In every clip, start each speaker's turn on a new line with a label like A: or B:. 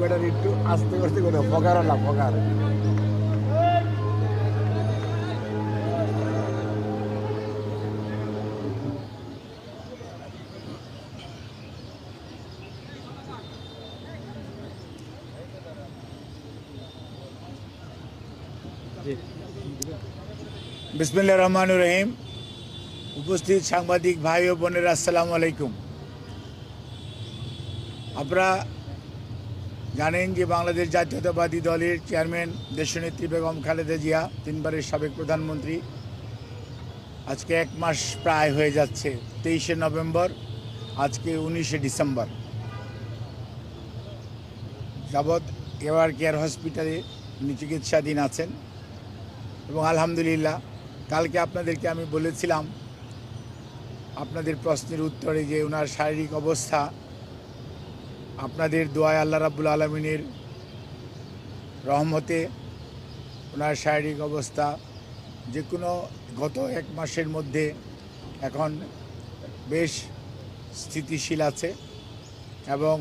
A: Battery একটু আস্তে করতে কোনো ফকার না ফকার। বিসমিল্লাহির রহমানির রহিম। উপস্থিত সাংবাদিক ভাই ও বোনেরা, আসসালামু আলাইকুম। আপনারা জানেন যে বাংলাদেশ জাতীয়তাবাদী দলের চেয়ারম্যান দেশনেত্রী বেগম খালেদা জিয়া, 3 বারের সাবেক প্রধানমন্ত্রী, আজকে 1 মাস প্রায় হয়ে যাচ্ছে। 23শে নভেম্বর, আজকে 19শে ডিসেম্বর যাবৎ এভার কেয়ার হসপিটালে উনি চিকিৎসাধীন আছেন। এবং আলহামদুলিল্লাহ, কালকে আপনাদেরকে আমি বলেছিলাম আপনাদের প্রশ্নের উত্তরে যে ওনার শারীরিক অবস্থা আপনাদের দোয়ায়, আল্লাহ রাব্বুল আলামিনের রহমতে ওনার শারীরিক অবস্থা যে কোনো গত 1 মাসের মধ্যে এখন বেশ স্থিতিশীল আছে। এবং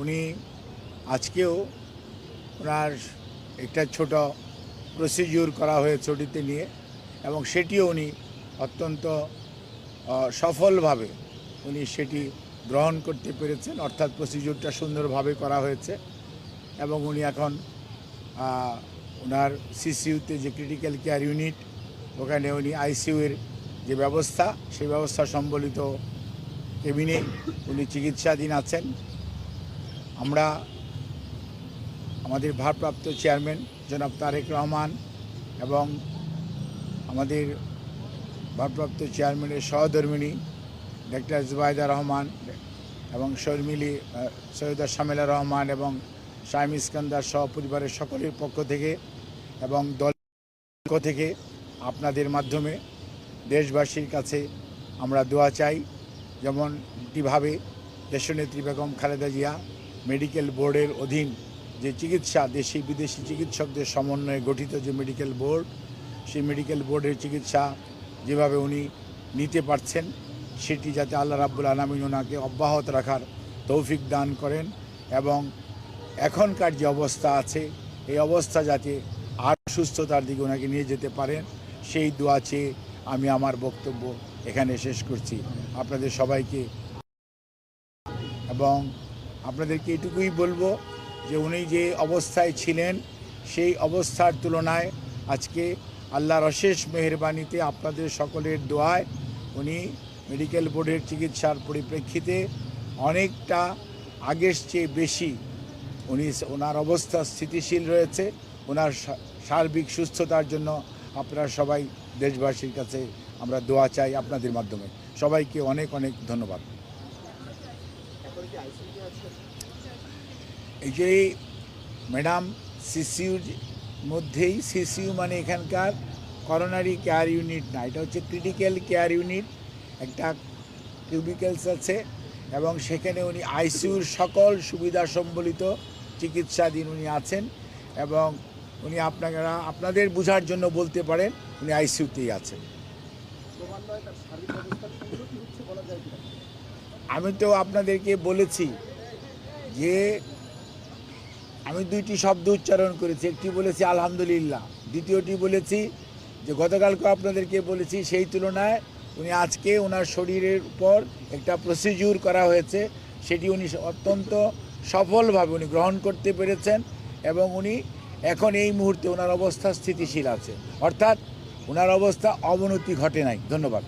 A: উনি আজকেও ওনার একটা ছোট প্রসিডিউর করা হয়েছে ওটিতে নিয়ে, এবং সেটিও উনি অত্যন্ত সফলভাবে উনি সেটি গ্রহণ করতে পেরেছেন। অর্থাৎ প্রসিডিউরটা সুন্দরভাবে করা হয়েছে এবং উনি এখন ওনার সিসিইউতে যে ক্রিটিক্যাল কেয়ার ইউনিট, ওখানে উনি আইসিইউয়ের যে ব্যবস্থা, সেই ব্যবস্থা সম্বলিত কেবিনে উনি চিকিৎসাধীন আছেন। আমরা আমাদের ভারপ্রাপ্ত চেয়ারম্যান জনাব তারেক রহমান এবং আমাদের ভারপ্রাপ্ত চেয়ারম্যানের সহধর্মিণী ডাক্তার জুবাইদা রহমান এবং সৈয়দা শামিলা রহমান এবং শাইম ইস্কান্দার সহ পরিবারের সকলের পক্ষ থেকে এবং দলের পক্ষ থেকে আপনাদের মাধ্যমে দেশবাসীর কাছে আমরা দোয়া চাই। যেমন কীভাবে দেশনেত্রী বেগম খালেদা জিয়া মেডিকেল বোর্ডের অধীন যে চিকিৎসা, দেশি বিদেশি চিকিৎসকদের সমন্বয়ে গঠিত যে মেডিকেল বোর্ড, সেই মেডিকেল বোর্ডের চিকিৎসা যেভাবে উনি নিতে পারছেন, সেটি যাতে আল্লাহ রাব্বুল আলামিন ওনাকে অব্যাহত রাখার তৌফিক দান করেন এবং এখনকার যে অবস্থা আছে এই অবস্থা যাতে আর সুস্থতার দিকে ওনাকে নিয়ে যেতে পারেন, সেই দোয়া চেয়ে আমি আমার বক্তব্য এখানে শেষ করছি। আপনাদের সবাইকে এবং আপনাদেরকে এটুকুই বলবো যে উনি যে অবস্থায় ছিলেন সেই অবস্থার তুলনায় আজকে আল্লাহর অশেষ মেহেরবানিতে আপনাদের সকলের দোয়ায় উনি মেডিকেল বোর্ডের চিকিৎসার পরিপ্রেক্ষিতে অনেকটা আগের চেয়ে বেশি ওনার অবস্থা স্থিতিশীল রয়েছে। ওনার সার্বিক সুস্থতার জন্য আপনারা সবাই দেশবাসীর কাছে আমরা দোয়া চাই আপনাদের মাধ্যমে। সবাইকে অনেক অনেক ধন্যবাদ। এই যে ম্যাডাম সিসিউর মধ্যেই, সিসিইউ মানে এখানকার করোনারি কেয়ার ইউনিট না, এটা হচ্ছে ক্রিটিক্যাল কেয়ার ইউনিট। একটা কিউবিকেলস আছে এবং সেখানে উনি আইসিইউর সকল সুবিধা সম্বলিত চিকিৎসাধীন উনি আছেন। এবং উনি আপনাদের বোঝার জন্য বলতে পারেন উনি আইসিইউতেই আছেন। আমি তো আপনাদেরকে বলেছি যে আমি 2টি শব্দ উচ্চারণ করেছি। একটি বলেছি আলহামদুলিল্লাহ, দ্বিতীয়টি বলেছি যে গতকালকে আপনাদেরকে বলেছি সেই তুলনায় উনি আজকে ওনার শরীরের উপর একটা প্রসিডিউর করা হয়েছে, সেটি উনি অত্যন্ত সফলভাবে উনি গ্রহণ করতে পেরেছেন এবং উনি এখন এই মুহূর্তে ওনার অবস্থা স্থিতিশীল আছে, অর্থাৎ ওনার অবস্থা অবনতি ঘটে নাই। ধন্যবাদ।